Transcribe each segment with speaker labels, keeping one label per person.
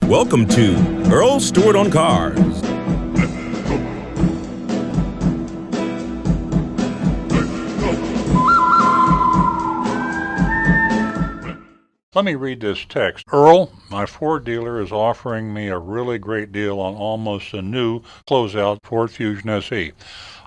Speaker 1: Welcome to Earl Stewart on Cars.
Speaker 2: Let me read this text. Earl, my Ford dealer is offering me a really great deal on almost a new closeout Ford Fusion SE.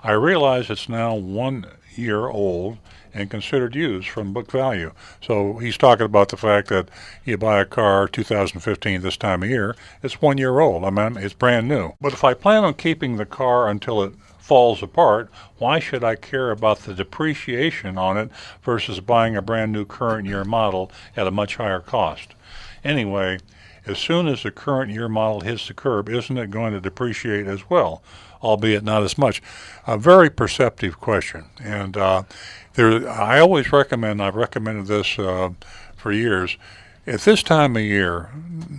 Speaker 2: I realize it's now 1 year old and considered used from book value. So he's talking about the fact that you buy a car 2015 this time of year, it's 1 year old. I mean, it's brand new. But if I plan on keeping the car until it falls apart, why should I care about the depreciation on it versus buying a brand new current year model at a much higher cost? Anyway, as soon as the current year model hits the curb, isn't it going to depreciate as well, albeit not as much? A very perceptive question. And I always recommend, I've recommended this for years, at this time of year,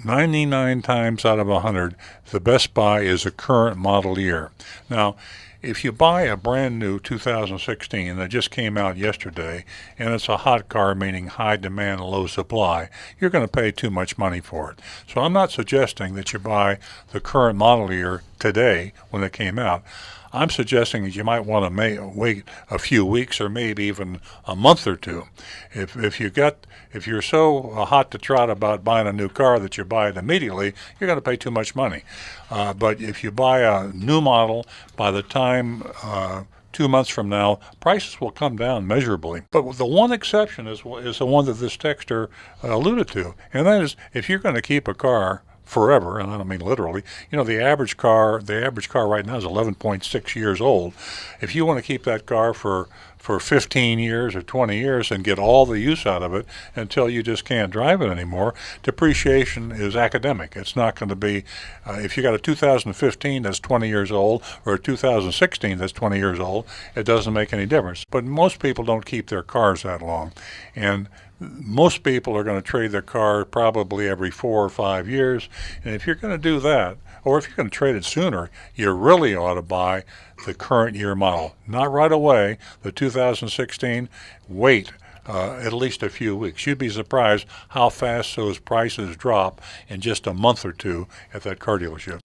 Speaker 2: 99 times out of 100, the best buy is a current model year. Now, if you buy a brand new 2016 that just came out yesterday, and it's a hot car, meaning high demand, low supply, you're going to pay too much money for it. So I'm not suggesting that you buy the current model year today when it came out. I'm suggesting that you might want to wait a few weeks or maybe even a month or two. If you're so hot to trot about buying a new car that you buy it immediately, you're going to pay too much money. But if you buy a new model, by the time 2 months from now, prices will come down measurably. But the one exception is the one that this texter alluded to, and that is if you're going to keep a car forever, and I don't mean literally. The average car right now is 11.6 years old. If you want to keep that car for 15 years or 20 years and get all the use out of it until you just can't drive it anymore, depreciation is academic. It's not going to be, if you got a 2015 that's 20 years old or a 2016 that's 20 years old, it doesn't make any difference. But most people don't keep their cars that long. And most people are going to trade their car probably every 4 or 5 years. And if you're going to do that, or if you're going to trade it sooner, you really ought to buy the current year model. Not right away, the 2016. Wait at least a few weeks. You'd be surprised how fast those prices drop in just a month or two at that car dealership.